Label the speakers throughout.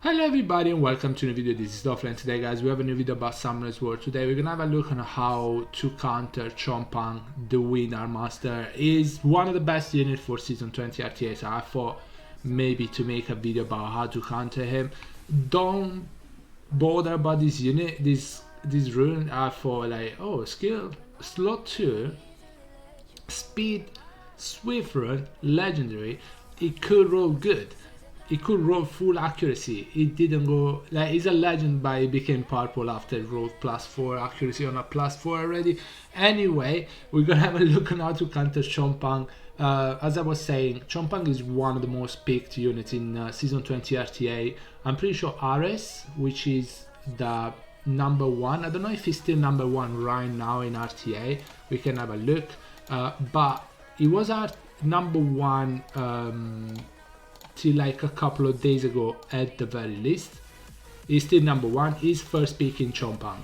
Speaker 1: Hello everybody and welcome to a new video. This is Dofla and today guys we have a new video about Summoner's War. Today we're gonna have a look on how to counter Cheongpung, the Winner Master. Is one of the best units for season 20 RTA, so I thought maybe to make a video about how to counter him. Don't bother about this unit, this rune. I thought like, oh, skill slot 2, speed, swift rune, legendary, it could roll good. It could roll full accuracy. It didn't go like it's a legend, but it became purple after it rolled +4 accuracy on a +4 already. Anyway, we're gonna have a look on how to counter Cheongpung. As I was saying, Cheongpung is one of the most picked units in season 20 RTA. I'm pretty sure Ares, which is the number 1. I don't know if he's still number 1 right now in RTA. We can have a look, but it was our number 1. Till like a couple of days ago at the very least. He's still number 1. He's first pick in Cheongpung.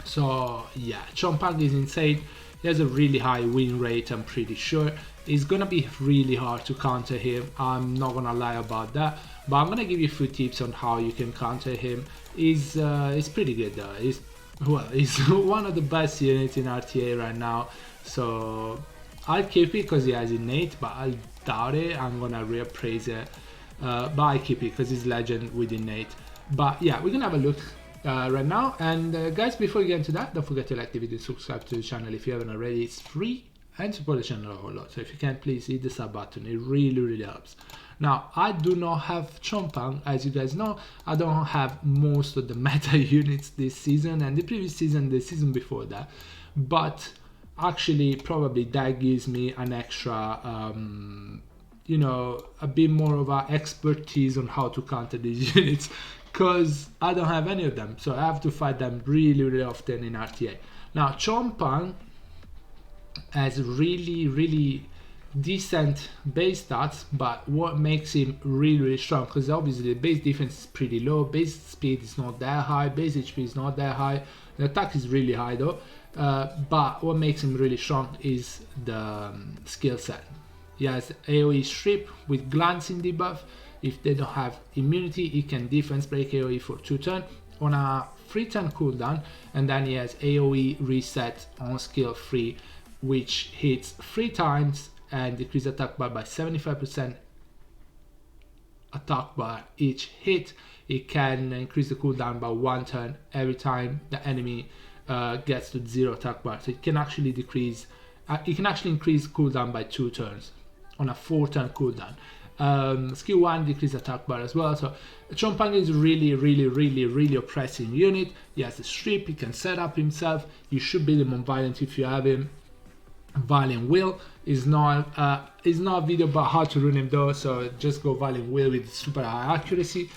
Speaker 1: So yeah, Cheongpung is insane. He has a really high win rate, I'm pretty sure. It's gonna be really hard to counter him, I'm not gonna lie about that, but I'm gonna give you a few tips on how you can counter him. He's pretty good though. He's one of the best units in RTA right now, so I'll keep it because he has innate, but I'll doubt it. I'm gonna reappraise it, but I keep it because he's legend with innate. But yeah, we're gonna have a look right now. And guys, before we get into that, don't forget to like the video, subscribe to the channel if you haven't already. It's free and support the channel a whole lot. So if you can, please hit the sub button. It really helps. Now, I do not have Cheongpung, as you guys know. I don't have most of the meta units this season and the previous season, the season before that, but actually probably that gives me an extra you know, a bit more of a expertise on how to counter these units, because I don't have any of them, so I have to fight them really often in RTA. Now Cheongpung has really decent base stats, but what makes him really strong, because obviously the base defense is pretty low, base speed is not that high, base HP is not that high, the attack is really high though. But what makes him really strong is the skill set. He has AoE strip with glancing debuff. If they don't have immunity, he can defense break AoE for 2 turns on a 3 turn cooldown, and then he has AoE reset on skill 3, which hits 3 times and decrease attack bar by 75% attack bar each hit. It can increase the cooldown by 1 turn every time the enemy gets to 0 attack bar. So it can actually decrease, it can actually increase cooldown by 2 turns on a 4 turn cooldown. Skill 1 decrease attack bar as well. So Cheongpung is really oppressive unit. He has the strip, he can set up himself. You should build him on Violent if you have him. Violent Will is not a video about how to run him though, so just go Violent Will with super high accuracy.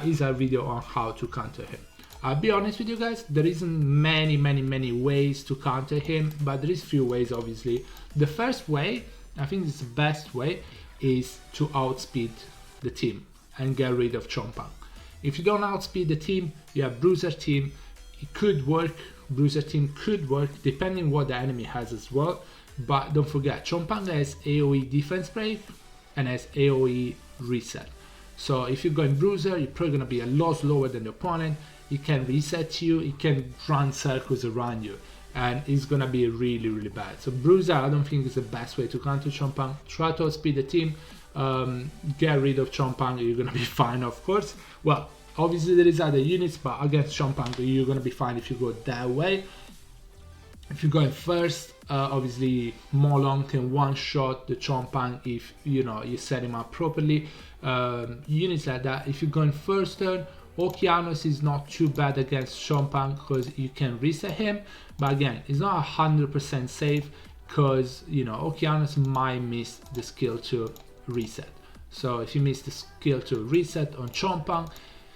Speaker 1: Is a video on how to counter him. I'll be honest with you guys, there isn't many ways to counter him, but there is few ways obviously. The first way, I think it's the best way, is to outspeed the team and get rid of Cheongpung. If you don't outspeed the team, you have Bruiser team, it could work, Bruiser team could work depending what the enemy has as well. But don't forget, Cheongpung has AoE defense break and has AoE reset. So if you're going Bruiser, you're probably gonna be a lot slower than the opponent. It can reset you, it can run circles around you, and it's gonna be really bad. So Bruiser, I don't think is the best way to counter Cheongpung. Try to outspeed the team, get rid of Cheongpung, you're gonna be fine, of course. Well, obviously there is other units, but against Cheongpung you're gonna be fine if you go that way. If you're going first, obviously Molong can one-shot the Cheongpung if you know you set him up properly. Units like that. If you're going first turn, Okeanos is not too bad against Cheongpung because you can reset him, but again, it's not 100% safe because you know Okeanos might miss the skill to reset. So if you miss the skill to reset on Cheongpung,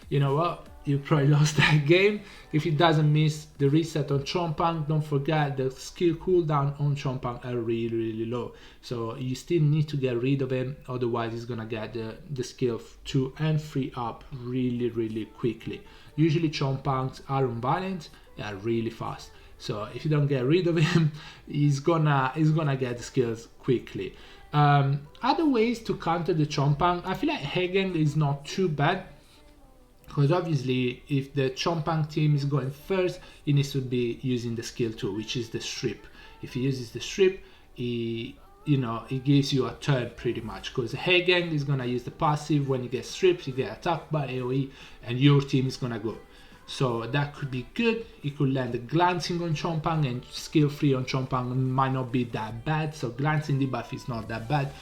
Speaker 1: you know what? You probably lost that game. If it doesn't miss the reset on Cheongpung, don't forget the skill cooldown on Cheongpung are really low. So you still need to get rid of him, otherwise he's gonna get the skill 2 and 3 up really quickly. Usually Cheongpungs are unviolent, they are really fast. So if you don't get rid of him, he's gonna get the skills quickly. Other ways to counter the Cheongpung, I feel like Hagen is not too bad. Because obviously if the Cheongpung team is going first, he needs to be using the skill 2, which is the strip. If he uses the strip, it gives you a turn pretty much, because Hagen is gonna use the passive. When you get stripped, you get attacked by AoE and your team is gonna go. So that could be good. You could land the glancing on Cheongpung, and skill 3 on Cheongpung might not be that bad. So glancing debuff is not that bad,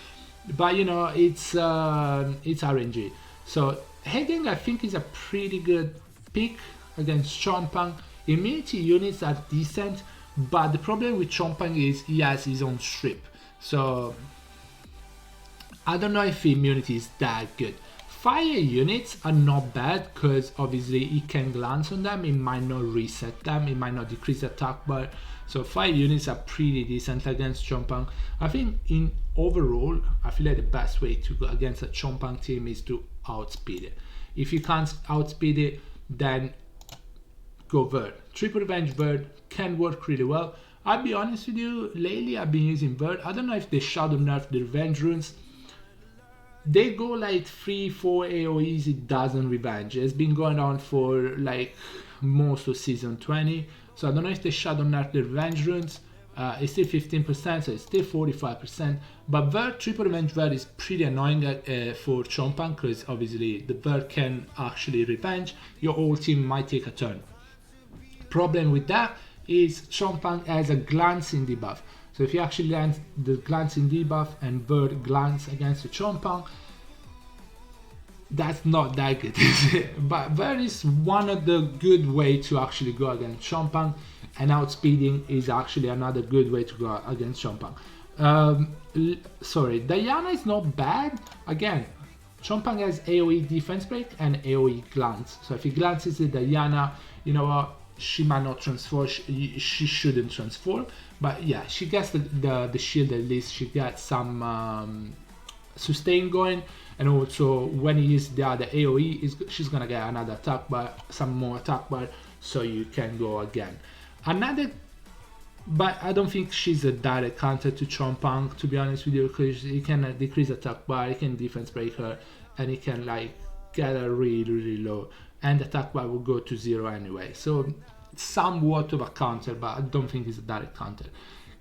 Speaker 1: but it's RNG. So Hagen, I think, is a pretty good pick against Cheongpung. Immunity units are decent, but the problem with Cheongpung is he has his own strip. So I don't know if immunity is that good. Fire units are not bad, because obviously he can glance on them, it might not reset them, it might not decrease the attack bar. So fire units are pretty decent against Cheongpung. I think in overall, I feel like the best way to go against a Cheongpung team is to outspeed it. If you can't outspeed it, then go Verd. Triple Revenge Verd can work really well. I'll be honest with you, lately I've been using Verd. I don't know if they shadow nerf the Revenge runes. They go like 3-4 AoEs, it doesn't revenge. It's been going on for like most of season 20. So I don't know if they shadow nerf the revenge runes. It's still 15%, so it's still 45%. But Verd, triple revenge Verd is pretty annoying for Cheongpung, because obviously the Verd can actually revenge. Your whole team might take a turn. Problem with that is Cheongpung has a glancing debuff. So if you actually land the glancing debuff and Verd glance against the Cheongpung, that's not that good, is it? But Verd is one of the good way to actually go against Cheongpung, and outspeeding is actually another good way to go against Cheongpung. Sorry, Diana is not bad. Again, Cheongpung has AoE defense break and AoE glance. So if he glances at Diana, you know what? She might not transform, she shouldn't transform, but yeah, she gets the shield at least, she gets some sustain going, and also when he uses the other AoE, she's gonna get another attack bar, some more attack bar, so you can go again. But I don't think she's a direct counter to Cheongpung, to be honest with you, because he can decrease attack bar, he can defense break her, and he can like get her really low, and the attack bar will go to 0 anyway. So somewhat of a counter, but I don't think it's a direct counter.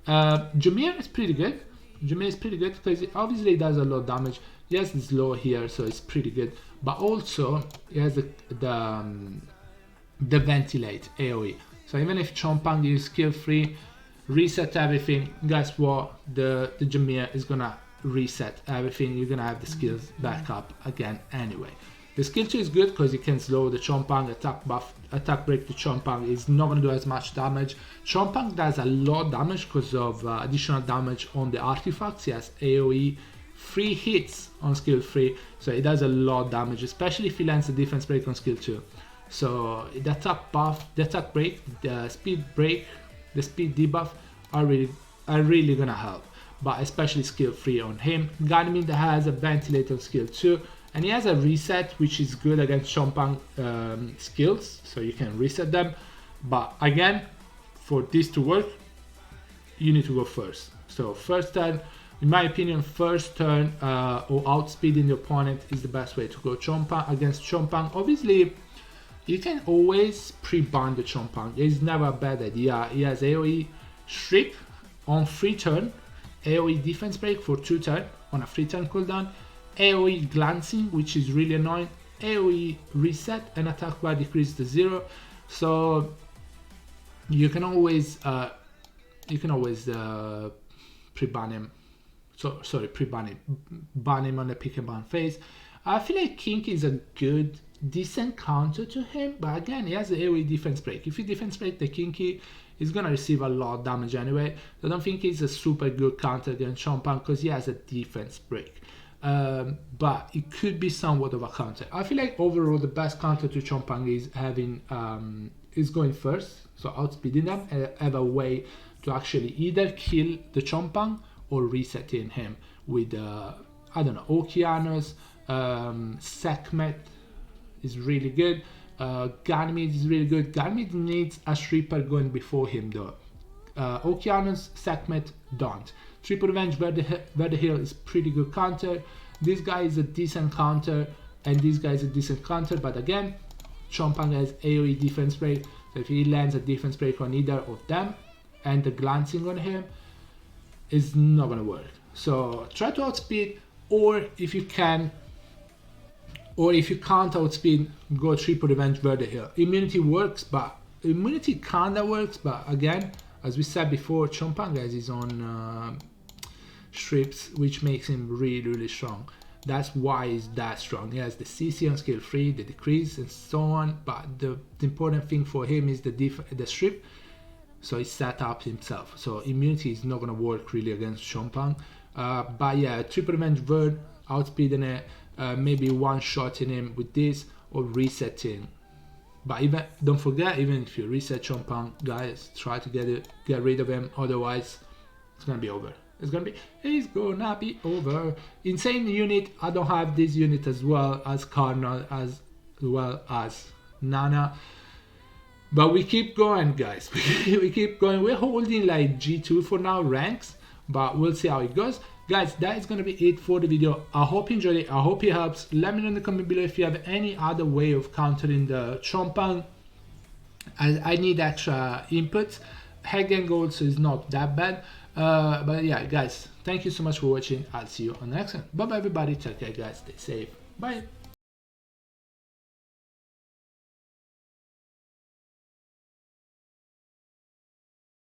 Speaker 1: Jameer is pretty good. Jameer is pretty good because it obviously does a lot of damage. He has this low here, so it's pretty good. But also he has the ventilate AoE. So even if Cheongpung is skill free, reset everything, guess what? The Jameer is gonna reset everything. You're gonna have the skills back up again anyway. The skill 2 is good because it can slow the Cheongpung, attack break to Cheongpung is not going to do as much damage. Cheongpung does a lot of damage because of additional damage on the artifacts. He has AoE 3 hits on skill 3, so it does a lot of damage, especially if he lands a defense break on skill 2. So the attack buff, the attack break, the speed break, the speed debuff are really going to help, but especially skill 3 on him. Ganymede has a ventilate on skill 2. And he has a reset, which is good against Cheongpung skills, so you can reset them. But again, for this to work, you need to go first. So first turn, in my opinion, first turn or outspeeding the opponent is the best way to go against Cheongpung. Obviously, you can always pre-ban the Cheongpung. It's never a bad idea. He has AoE strip on 3 turn, AoE defense break for 2 turn on a 3 turn cooldown, AoE glancing, which is really annoying, AoE reset, and attack bar decrease to 0. So you can always pre-ban him. Ban him on the pick and ban phase. I feel like Kink is a good, decent counter to him, but again, he has the AoE defense break. If you defense break the Kinky, he's gonna receive a lot of damage anyway. So I don't think he's a super good counter against Cheongpung because he has a defense break. But it could be somewhat of a counter. I feel like overall the best counter to Cheongpung is having is going first, so outspeeding them, and have a way to actually either kill the Cheongpung or resetting him with I don't know, Okeanos, Sekhmet is really good. Ganymede is really good. Ganymede needs a stripper going before him though. Okeanos, Sekhmet don't. Triple Revenge Verde Hill is pretty good counter. This guy is a decent counter, and this guy is a decent counter, but again, Cheongpung has AoE defense break, so if he lands a defense break on either of them and the glancing on him, it's not gonna work. So try to outspeed, or if you can, or if you can't outspeed, go triple revenge verdict here. Immunity works, but immunity kinda works, but again, as we said before, Cheongpung has his own strips, which makes him really strong. That's why he's that strong. He has the CC on skill 3, the decrease and so on, but the important thing for him is the strip, so he set up himself. So immunity is not gonna work really against Cheongpung. But yeah, triple revenge verd, outspeeding it, maybe one-shotting him with this, or resetting. But even, don't forget, even if you reset Cheongpung, guys, try to get rid of him, otherwise it's gonna be over. It's gonna be over. Insane unit. I don't have this unit as well as Cardinal, as well as Nana, but we keep going, guys. We keep going. We're holding like G2 for now, ranks, but we'll see how it goes. Guys, that is gonna be it for the video. I hope you enjoyed it. I hope it helps. Let me know in the comment below if you have any other way of countering the Cheongpung. I need extra inputs. Hack and gold, so it's not that bad. But yeah, guys, thank you so much for watching. I'll see you on the next one. Bye bye everybody. Take care, guys. Stay safe. Bye.